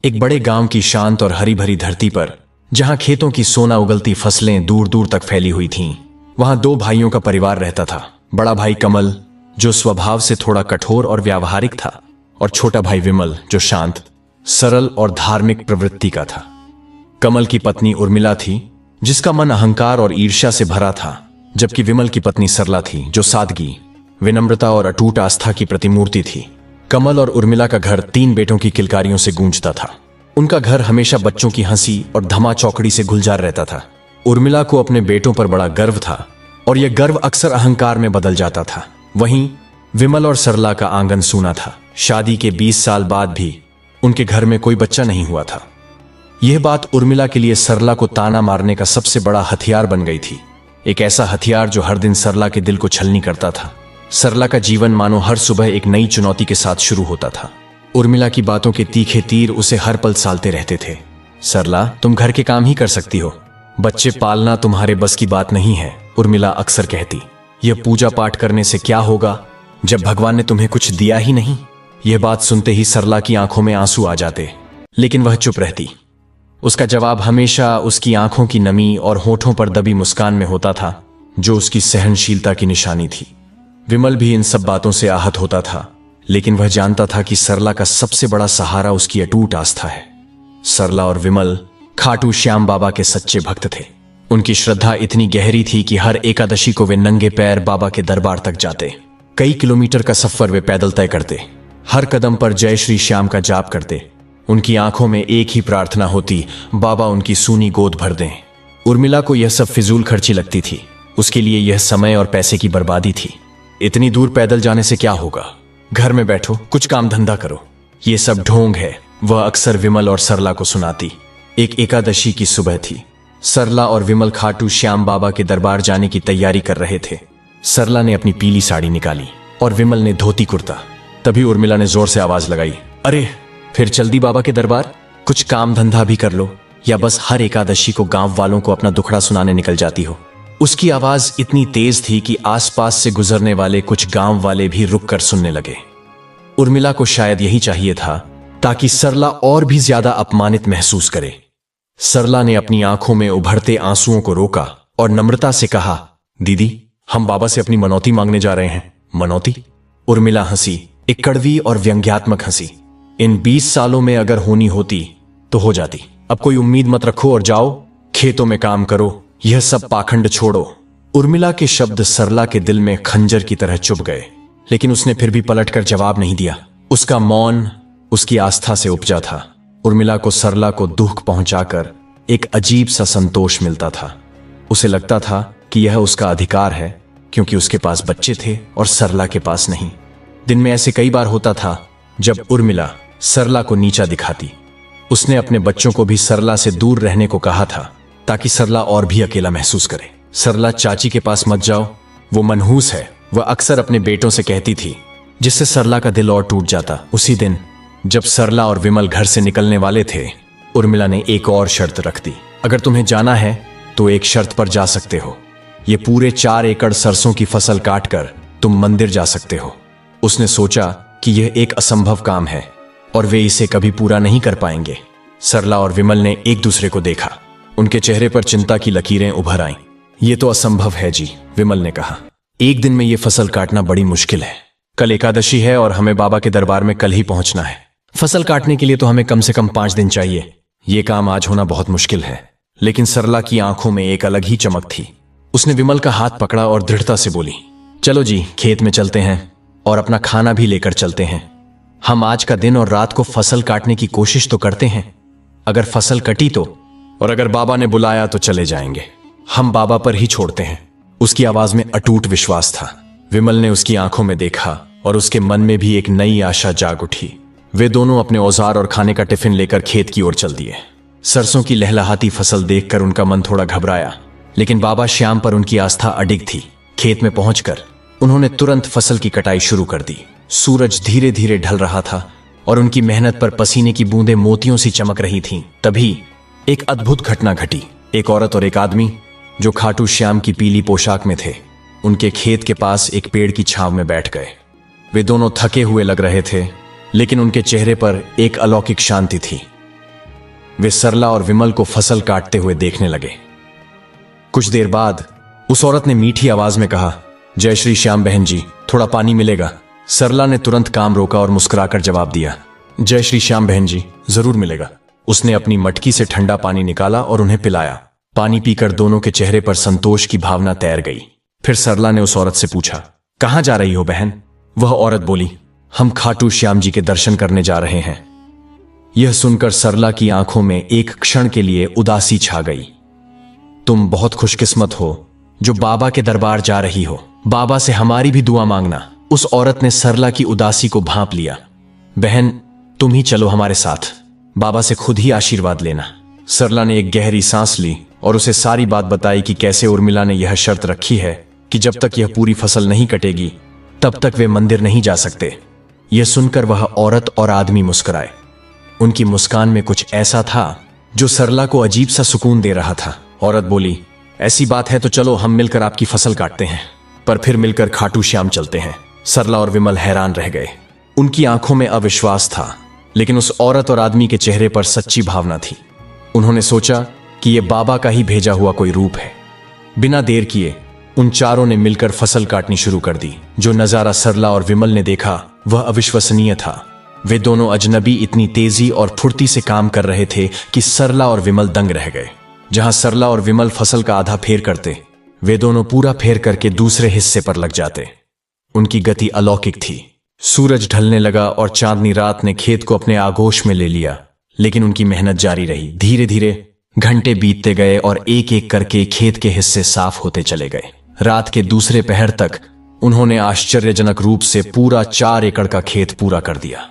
एक बड़े गांव की शांत और हरी भरी धरती पर, जहां खेतों की सोना उगलती फसलें दूर दूर तक फैली हुई थीं, वहां दो भाइयों का परिवार रहता था। बड़ा भाई कमल, जो स्वभाव से थोड़ा कठोर और व्यावहारिक था, और छोटा भाई विमल, जो शांत, सरल और धार्मिक प्रवृत्ति का था। कमल की पत्नी उर्मिला थी, जिसका मन अहंकार और ईर्ष्या से भरा था, जबकि विमल की पत्नी सरला थी, जो सादगी, विनम्रता और अटूट आस्था की प्रतिमूर्ति थी। कमल और उर्मिला का घर 3 बेटों की किलकारियों से गूंजता था। उनका घर हमेशा बच्चों की हंसी और धमा चौकड़ी से गुलजार रहता था। उर्मिला को अपने बेटों पर बड़ा गर्व था, और यह गर्व अक्सर अहंकार में बदल जाता था। वहीं विमल और सरला का आंगन सूना था। शादी के 20 साल बाद भी उनके घर में कोई बच्चा नहीं हुआ था। यह बात उर्मिला के लिए सरला को ताना मारने का सबसे बड़ा हथियार बन गई थी। एक ऐसा हथियार जो हर दिन सरला के दिल को छलनी करता था। सरला का जीवन मानो हर सुबह एक नई चुनौती के साथ शुरू होता था। उर्मिला की बातों के तीखे तीर उसे हर पल सालते रहते थे। सरला, तुम घर के काम ही कर सकती हो, बच्चे पालना तुम्हारे बस की बात नहीं है, उर्मिला अक्सर कहती। यह पूजा पाठ करने से क्या होगा जब भगवान ने तुम्हें कुछ दिया ही नहीं। यह बात सुनते ही सरला की आंखों में आंसू आ जाते, लेकिन वह चुप रहती। उसका जवाब हमेशा उसकी आंखों की नमी और होठों पर दबी मुस्कान में होता था, जो उसकी सहनशीलता की निशानी थी। विमल भी इन सब बातों से आहत होता था, लेकिन वह जानता था कि सरला का सबसे बड़ा सहारा उसकी अटूट आस्था है। सरला और विमल खाटू श्याम बाबा के सच्चे भक्त थे। उनकी श्रद्धा इतनी गहरी थी कि हर एकादशी को वे नंगे पैर बाबा के दरबार तक जाते। कई किलोमीटर का सफर वे पैदल तय करते। हर कदम पर जय श्री श्याम का जाप करते। उनकी आंखों में एक ही प्रार्थना होती, बाबा उनकी सूनी गोद भर दें। उर्मिला को यह सब फिजूल खर्ची लगती थी। उसके लिए यह समय और पैसे की बर्बादी थी। इतनी दूर पैदल जाने से क्या होगा, घर में बैठो, कुछ काम धंधा करो, ये सब ढोंग है, वह अक्सर विमल और सरला को सुनाती। एक एकादशी की सुबह थी। सरला और विमल खाटू श्याम बाबा के दरबार जाने की तैयारी कर रहे थे। सरला ने अपनी पीली साड़ी निकाली और विमल ने धोती कुर्ता। तभी उर्मिला ने जोर से आवाज लगाई, अरे फिर चल दी बाबा के दरबार? कुछ काम धंधा भी कर लो, या बस हर एकादशी को गांव वालों को अपना दुखड़ा सुनाने निकल जाती हो? उसकी आवाज इतनी तेज थी कि आसपास से गुजरने वाले कुछ गांव वाले भी रुक कर सुनने लगे। उर्मिला को शायद यही चाहिए था, ताकि सरला और भी ज्यादा अपमानित महसूस करे। सरला ने अपनी आंखों में उभरते आंसुओं को रोका और नम्रता से कहा, दीदी, हम बाबा से अपनी मनौती मांगने जा रहे हैं। मनौती? उर्मिला हंसी, एक कड़वी और व्यंग्यात्मक हंसी। इन 20 सालों में अगर होनी होती तो हो जाती। अब कोई उम्मीद मत रखो और जाओ, खेतों में काम करो, यह सब पाखंड छोड़ो। उर्मिला के शब्द सरला के दिल में खंजर की तरह चुभ गए, लेकिन उसने फिर भी पलटकर जवाब नहीं दिया। उसका मौन उसकी आस्था से उपजा था। उर्मिला को सरला को दुख पहुंचाकर एक अजीब सा संतोष मिलता था। उसे लगता था कि यह उसका अधिकार है, क्योंकि उसके पास बच्चे थे और सरला के पास नहीं। दिन में ऐसे कई बार होता था जब उर्मिला सरला को नीचा दिखाती। उसने अपने बच्चों को भी सरला से दूर रहने को कहा था, ताकि सरला और भी अकेला महसूस करे। सरला, चाची के पास मत जाओ, वो मनहूस है, वह अक्सर अपने बेटों से कहती थी, जिससे सरला का दिल और टूट जाता। उसी दिन जब सरला और विमल घर से निकलने वाले थे, उर्मिला ने एक और शर्त रख दी। अगर तुम्हें जाना है तो एक शर्त पर जा सकते हो। ये पूरे 4 एकड़ सरसों की फसल काटकर तुम मंदिर जा सकते हो। उसने सोचा कि यह एक असंभव काम है और वे इसे कभी पूरा नहीं कर पाएंगे। सरला और विमल ने एक दूसरे को देखा। उनके चेहरे पर चिंता की लकीरें उभर आईं। ये तो असंभव है जी, विमल ने कहा। एक दिन में ये फसल काटना बड़ी मुश्किल है। कल एकादशी है और हमें बाबा के दरबार में कल ही पहुंचना है। फसल काटने के लिए तो हमें कम से कम 5 दिन चाहिए। ये काम आज होना बहुत मुश्किल है। लेकिन सरला की आंखों में एक अलग ही चमक थी। उसने विमल का हाथ पकड़ा और दृढ़ता से बोली, चलो जी, खेत में चलते हैं और अपना खाना भी लेकर चलते हैं। हम आज का दिन और रात को फसल काटने की कोशिश तो करते हैं। अगर फसल कटी तो, और अगर बाबा ने बुलाया तो चले जाएंगे। हम बाबा पर ही छोड़ते हैं। उसकी आवाज में अटूट विश्वास था। विमल ने उसकी आंखों में देखा और उसके मन में भी एक नई आशा जाग उठी। वे दोनों अपने औजार और खाने का टिफिन लेकर खेत की ओर चल दिए। सरसों की लहलहाती फसल देखकर उनका मन थोड़ा घबराया, लेकिन बाबा श्याम पर उनकी आस्था अडिग थी। खेत में पहुंचकर उन्होंने तुरंत फसल की कटाई शुरू कर दी। सूरज धीरे धीरे ढल रहा था और उनकी मेहनत पर पसीने की बूंदें मोतियों सी चमक रही थीं। तभी एक अद्भुत घटना घटी। एक औरत और एक आदमी, जो खाटू श्याम की पीली पोशाक में थे, उनके खेत के पास एक पेड़ की छांव में बैठ गए। वे दोनों थके हुए लग रहे थे, लेकिन उनके चेहरे पर एक अलौकिक शांति थी। वे सरला और विमल को फसल काटते हुए देखने लगे। कुछ देर बाद उस औरत ने मीठी आवाज में कहा, जय श्री श्याम बहन जी, थोड़ा पानी मिलेगा? सरला ने तुरंत काम रोका और मुस्कुराकर जवाब दिया, जय श्री श्याम बहन जी, जरूर मिलेगा। उसने अपनी मटकी से ठंडा पानी निकाला और उन्हें पिलाया। पानी पीकर दोनों के चेहरे पर संतोष की भावना तैर गई। फिर सरला ने उस औरत से पूछा, कहां जा रही हो बहन? वह औरत बोली, हम खाटू श्याम जी के दर्शन करने जा रहे हैं। यह सुनकर सरला की आंखों में एक क्षण के लिए उदासी छा गई। तुम बहुत खुशकिस्मत हो जो बाबा के दरबार जा रही हो। बाबा से हमारी भी दुआ मांगना। उस औरत ने सरला की उदासी को भांप लिया। बहन, तुम ही चलो हमारे साथ, बाबा से खुद ही आशीर्वाद लेना। सरला ने एक गहरी सांस ली और उसे सारी बात बताई कि कैसे उर्मिला ने यह शर्त रखी है कि जब तक यह पूरी फसल नहीं कटेगी तब तक वे मंदिर नहीं जा सकते। यह सुनकर वह औरत और आदमी मुस्कुराए। उनकी मुस्कान में कुछ ऐसा था जो सरला को अजीब सा सुकून दे रहा था। औरत बोली, ऐसी बात है तो चलो हम मिलकर आपकी फसल काटते हैं, पर फिर मिलकर खाटू श्याम चलते हैं। सरला और विमल हैरान रह गए। उनकी आंखों में अविश्वास था, लेकिन उस औरत और आदमी के चेहरे पर सच्ची भावना थी। उन्होंने सोचा कि यह बाबा का ही भेजा हुआ कोई रूप है। बिना देर किए उन चारों ने मिलकर फसल काटनी शुरू कर दी। जो नजारा सरला और विमल ने देखा वह अविश्वसनीय था। वे दोनों अजनबी इतनी तेजी और फुर्ती से काम कर रहे थे कि सरला और विमल दंग रह गए। जहां सरला और विमल फसल का आधा फेर करते, वे दोनों पूरा फेर करके दूसरे हिस्से पर लग जाते। उनकी गति अलौकिक थी। सूरज ढलने लगा और चांदनी रात ने खेत को अपने आगोश में ले लिया, लेकिन उनकी मेहनत जारी रही। धीरे धीरे घंटे बीतते गए और एक एक करके खेत के हिस्से साफ होते चले गए। रात के दूसरे पहर तक उन्होंने आश्चर्यजनक रूप से पूरा 4 एकड़ का खेत पूरा कर दिया।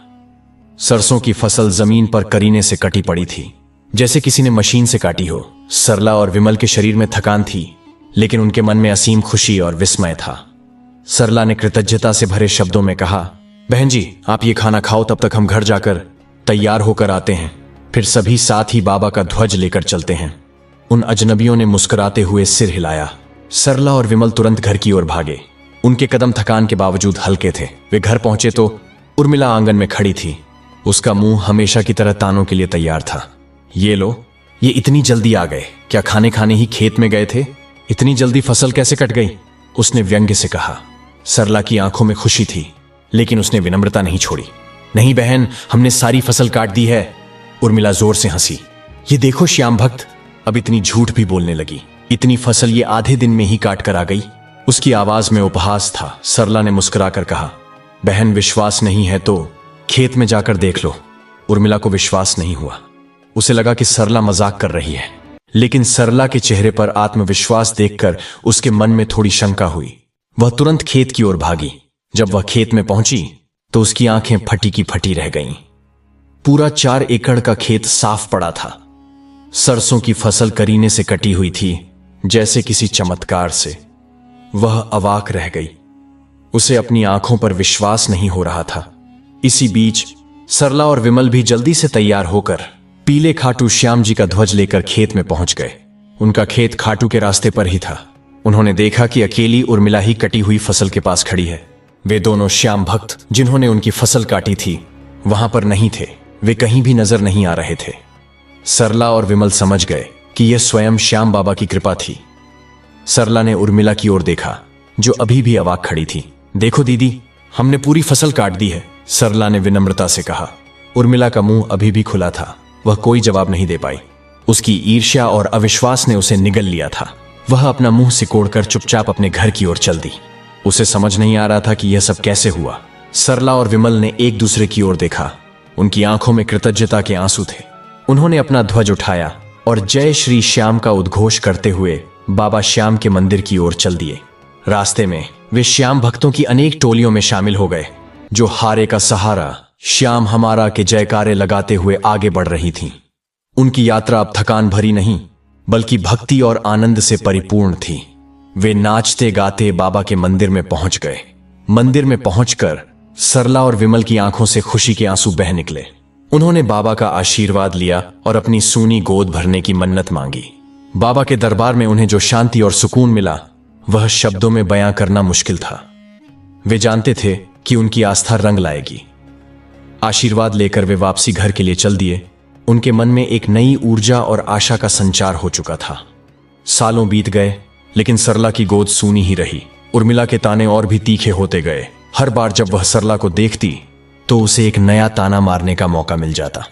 सरसों की फसल जमीन पर करीने से कटी पड़ी थी, जैसे किसी ने मशीन से काटी हो। सरला और विमल के शरीर में थकान थी, लेकिन उनके मन में असीम खुशी और विस्मय था। सरला ने कृतज्ञता से भरे शब्दों में कहा, बहन जी, आप ये खाना खाओ, तब तक हम घर जाकर तैयार होकर आते हैं। फिर सभी साथ ही बाबा का ध्वज लेकर चलते हैं। उन अजनबियों ने मुस्कुराते हुए सिर हिलाया। सरला और विमल तुरंत घर की ओर भागे। उनके कदम थकान के बावजूद हल्के थे। वे घर पहुंचे तो उर्मिला आंगन में खड़ी थी। उसका मुंह हमेशा की तरह तानों के लिए तैयार था। ये लो, ये इतनी जल्दी आ गए? क्या खाने खाने ही खेत में गए थे? इतनी जल्दी फसल कैसे कट गई? उसने व्यंग्य से कहा। सरला की आंखों में खुशी थी, लेकिन उसने विनम्रता नहीं छोड़ी। नहीं बहन, हमने सारी फसल काट दी है। उर्मिला जोर से हंसी। ये देखो श्याम भक्त, अब इतनी झूठ भी बोलने लगी। इतनी फसल ये आधे दिन में ही काट कर आ गई। उसकी आवाज में उपहास था। सरला ने मुस्कुराकर कहा, बहन, विश्वास नहीं है तो खेत में जाकर देख लो। उर्मिला को विश्वास नहीं हुआ। उसे लगा कि सरला मजाक कर रही है, लेकिन सरला के चेहरे पर आत्मविश्वास देखकर उसके मन में थोड़ी शंका हुई। वह तुरंत खेत की ओर भागी। जब वह खेत में पहुंची तो उसकी आंखें फटी की फटी रह गईं। पूरा 4 एकड़ का खेत साफ पड़ा था। सरसों की फसल करीने से कटी हुई थी, जैसे किसी चमत्कार से। वह अवाक रह गई। उसे अपनी आंखों पर विश्वास नहीं हो रहा था। इसी बीच सरला और विमल भी जल्दी से तैयार होकर पीले खाटू श्याम जी का ध्वज लेकर खेत में पहुंच गए। उनका खेत खाटू के रास्ते पर ही था। उन्होंने देखा कि अकेली उर्मिला ही कटी हुई फसल के पास खड़ी है। वे दोनों श्याम भक्त जिन्होंने उनकी फसल काटी थी वहां पर नहीं थे। वे कहीं भी नजर नहीं आ रहे थे। सरला और विमल समझ गए कि यह स्वयं श्याम बाबा की कृपा थी। सरला ने उर्मिला की ओर देखा, जो अभी भी अवाक खड़ी थी। देखो दीदी, हमने पूरी फसल काट दी है, सरला ने विनम्रता से कहा। उर्मिला का मुंह अभी भी खुला था। वह कोई जवाब नहीं दे पाई। उसकी ईर्ष्या और अविश्वास ने उसे निगल लिया था। वह अपना मुंह सिकोड़कर चुपचाप अपने घर की ओर चल दी। उसे समझ नहीं आ रहा था कि यह सब कैसे हुआ। सरला और विमल ने एक दूसरे की ओर देखा। उनकी आंखों में कृतज्ञता के आंसू थे। उन्होंने अपना ध्वज उठाया और जय श्री श्याम का उद्घोष करते हुए बाबा श्याम के मंदिर की ओर चल दिए। रास्ते में वे श्याम भक्तों की अनेक टोलियों में शामिल हो गए, जो हारे का सहारा श्याम हमारा के जयकारे लगाते हुए आगे बढ़ रही थीं। उनकी यात्रा अब थकान भरी नहीं, बल्कि भक्ति और आनंद से परिपूर्ण थी। वे नाचते गाते बाबा के मंदिर में पहुंच गए। मंदिर में पहुंचकर सरला और विमल की आंखों से खुशी के आंसू बह निकले। उन्होंने बाबा का आशीर्वाद लिया और अपनी सूनी गोद भरने की मन्नत मांगी। बाबा के दरबार में उन्हें जो शांति और सुकून मिला, वह शब्दों में बयां करना मुश्किल था। वे जानते थे कि उनकी आस्था रंग लाएगी। आशीर्वाद लेकर वे वापसी घर के लिए चल दिए। उनके मन में एक नई ऊर्जा और आशा का संचार हो चुका था। सालों बीत गए, लेकिन सरला की गोद सूनी ही रही। उर्मिला के ताने और भी तीखे होते गए। हर बार जब वह सरला को देखती तो उसे एक नया ताना मारने का मौका मिल जाता।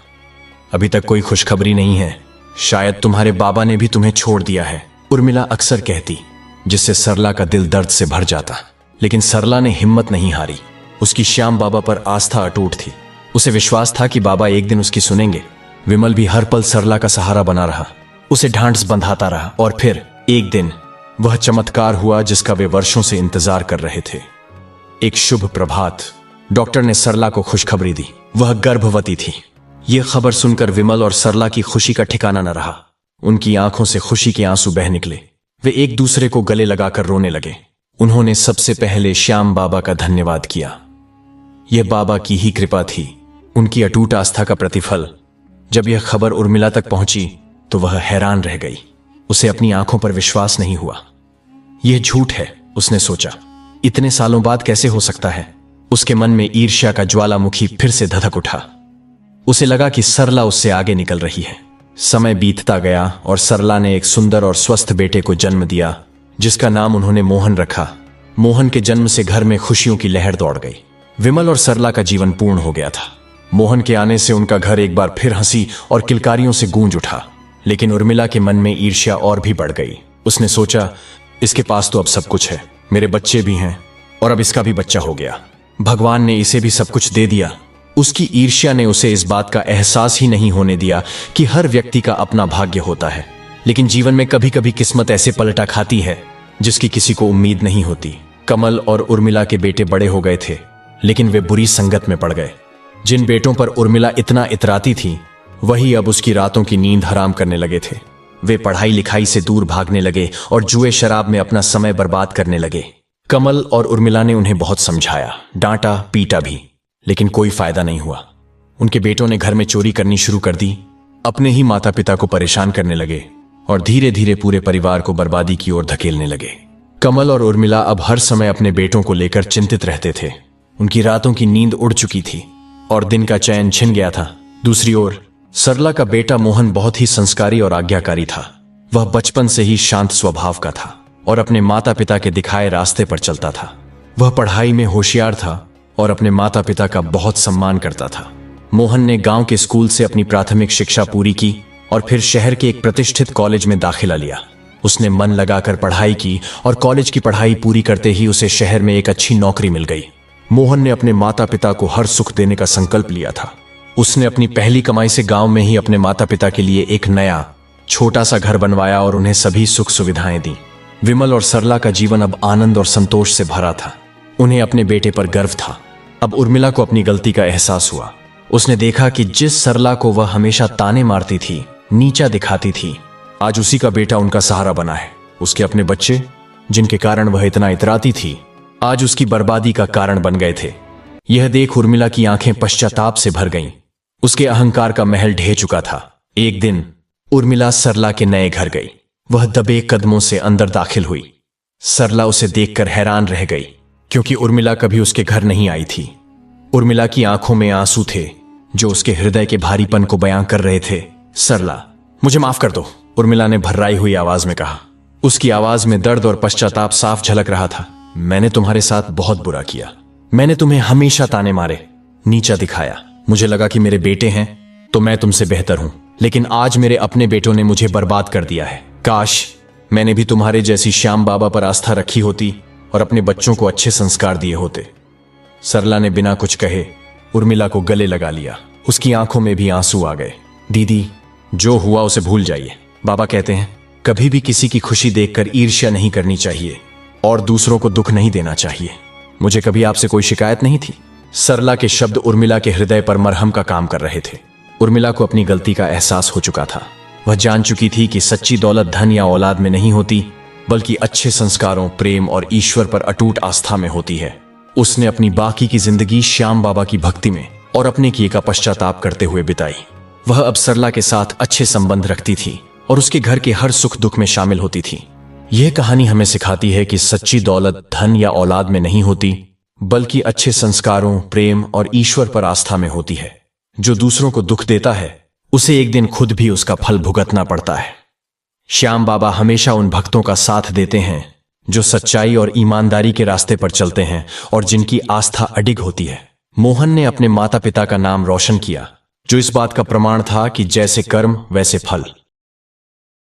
अभी तक कोई खुशखबरी नहीं है, शायद तुम्हारे बाबा ने भी तुम्हें छोड़ दिया है, उर्मिला अक्सर कहती, जिससे सरला का दिल दर्द से भर जाता। लेकिन सरला ने हिम्मत नहीं हारी। उसकी श्याम बाबा पर आस्था अटूट थी। उसे विश्वास था कि बाबा एक दिन उसकी सुनेंगे। विमल भी हर पल सरला का सहारा बना रहा, उसे ढांढस बंधाता रहा, और फिर एक दिन वह चमत्कार हुआ जिसका वे वर्षों से इंतजार कर रहे थे। एक शुभ प्रभात, डॉक्टर ने सरला को खुशखबरी दी। वह गर्भवती थी। यह खबर सुनकर विमल और सरला की खुशी का ठिकाना न रहा। उनकी आंखों से खुशी के आंसू बह निकले। वे एक दूसरे को गले लगाकर रोने लगे। उन्होंने सबसे पहले श्याम बाबा का धन्यवाद किया। यह बाबा की ही कृपा थी, उनकी अटूट आस्था का प्रतिफल। जब यह खबर उर्मिला तक पहुंची तो वह हैरान रह गई। उसे अपनी आंखों पर विश्वास नहीं हुआ। यह झूठ है, उसने सोचा। इतने सालों बाद कैसे हो सकता है? उसके मन में ईर्ष्या का ज्वालामुखी फिर से धधक उठा। उसे लगा कि सरला उससे आगे निकल रही है। समय बीतता गया और सरला ने एक सुंदर और स्वस्थ बेटे को जन्म दिया, जिसका नाम उन्होंने मोहन रखा। मोहन के जन्म से घर में खुशियों की लहर दौड़ गई। विमल और सरला का जीवन पूर्ण हो गया था। मोहन के आने से उनका घर एक बार फिर हंसी और किलकारियों से गूंज उठा। लेकिन उर्मिला के मन में ईर्ष्या और भी बढ़ गई। उसने सोचा, इसके पास तो अब सब कुछ है, मेरे बच्चे भी हैं, और अब इसका भी बच्चा हो गया। भगवान ने इसे भी सब कुछ दे दिया। उसकी ईर्ष्या ने उसे इस बात का एहसास ही नहीं होने दिया कि हर व्यक्ति का अपना भाग्य होता है। लेकिन जीवन में कभी कभी किस्मत ऐसे पलटा खाती है जिसकी किसी को उम्मीद नहीं होती। कमल और उर्मिला के बेटे बड़े हो गए थे, लेकिन वे बुरी संगत में पड़ गए। जिन बेटों पर उर्मिला इतना इतराती थी, वही अब उसकी रातों की नींद हराम करने लगे थे। वे पढ़ाई लिखाई से दूर भागने लगे और जुए शराब में अपना समय बर्बाद करने लगे। कमल और उर्मिला ने उन्हें बहुत समझाया, डांटा पीटा भी, लेकिन कोई फायदा नहीं हुआ। उनके बेटों ने घर में चोरी करनी शुरू कर दी, अपने ही माता पिता को परेशान करने लगे और धीरे धीरे पूरे परिवार को बर्बादी की ओर धकेलने लगे। कमल और उर्मिला अब हर समय अपने बेटों को लेकर चिंतित रहते थे। उनकी रातों की नींद उड़ चुकी थी और दिन का चैन छिन गया था। दूसरी ओर सरला का बेटा मोहन बहुत ही संस्कारी और आज्ञाकारी था। वह बचपन से ही शांत स्वभाव का था और अपने माता पिता के दिखाए रास्ते पर चलता था। वह पढ़ाई में होशियार था और अपने माता पिता का बहुत सम्मान करता था। मोहन ने गांव के स्कूल से अपनी प्राथमिक शिक्षा पूरी की और फिर शहर के एक प्रतिष्ठित कॉलेज में दाखिला लिया। उसने मन लगाकर पढ़ाई की और कॉलेज की पढ़ाई पूरी करते ही उसे शहर में एक अच्छी नौकरी मिल गई। मोहन ने अपने माता पिता को हर सुख देने का संकल्प लिया था। उसने अपनी पहली कमाई से गांव में ही अपने माता पिता के लिए एक नया छोटा सा घर बनवाया और उन्हें सभी सुख सुविधाएं दी। विमल और सरला का जीवन अब आनंद और संतोष से भरा था। उन्हें अपने बेटे पर गर्व था। अब उर्मिला को अपनी गलती का एहसास हुआ। उसने देखा कि जिस सरला को वह हमेशा ताने मारती थी, नीचा दिखाती थी, आज उसी का बेटा उनका सहारा बना है। उसके अपने बच्चे, जिनके कारण वह इतना इतराती थी, आज उसकी बर्बादी का कारण बन गए थे। यह देख उर्मिला की आंखें पश्चाताप से भर गईं। उसके अहंकार का महल ढह चुका था। एक दिन उर्मिला सरला के नए घर गई। वह दबे कदमों से अंदर दाखिल हुई। सरला उसे देखकर हैरान रह गई, क्योंकि उर्मिला कभी उसके घर नहीं आई थी। उर्मिला की आंखों में आंसू थे जो उसके हृदय के भारीपन को बयां कर रहे थे। सरला, मुझे माफ कर दो, उर्मिला ने भर्राई हुई आवाज में कहा। उसकी आवाज में दर्द और पश्चाताप साफ झलक रहा था। मैंने तुम्हारे साथ बहुत बुरा किया। मैंने तुम्हें हमेशा ताने मारे, नीचा दिखाया। मुझे लगा कि मेरे बेटे हैं तो मैं तुमसे बेहतर हूं, लेकिन आज मेरे अपने बेटों ने मुझे बर्बाद कर दिया है। काश मैंने भी तुम्हारे जैसी श्याम बाबा पर आस्था रखी होती और अपने बच्चों को अच्छे संस्कार दिए होते। सरला ने बिना कुछ कहे उर्मिला को गले लगा लिया। उसकी आंखों में भी आंसू आ गए। दीदी, जो हुआ उसे भूल जाइए। बाबा कहते हैं कभी भी किसी की खुशी देखकर ईर्ष्या नहीं करनी चाहिए और दूसरों को दुख नहीं देना चाहिए। मुझे कभी आपसे कोई शिकायत नहीं थी। सरला के शब्द उर्मिला के हृदय पर मरहम का काम कर रहे थे। उर्मिला को अपनी गलती का एहसास हो चुका था। वह जान चुकी थी कि सच्ची दौलत धन या औलाद में नहीं होती, बल्कि अच्छे संस्कारों, प्रेम और ईश्वर पर अटूट आस्था में होती है। उसने अपनी बाकी की जिंदगी श्याम बाबा की भक्ति में और अपने किए का पश्चाताप करते हुए बिताई। वह अब सरला के साथ अच्छे संबंध रखती थी और उसके घर के हर सुख दुख में शामिल होती थी। यह कहानी हमें सिखाती है कि सच्ची दौलत धन या औलाद में नहीं होती, बल्कि अच्छे संस्कारों, प्रेम और ईश्वर पर आस्था में होती है। जो दूसरों को दुख देता है उसे एक दिन खुद भी उसका फल भुगतना पड़ता है। श्याम बाबा हमेशा उन भक्तों का साथ देते हैं जो सच्चाई और ईमानदारी के रास्ते पर चलते हैं और जिनकी आस्था अडिग होती है। मोहन ने अपने माता पिता का नाम रोशन किया, जो इस बात का प्रमाण था कि जैसे कर्म वैसे फल।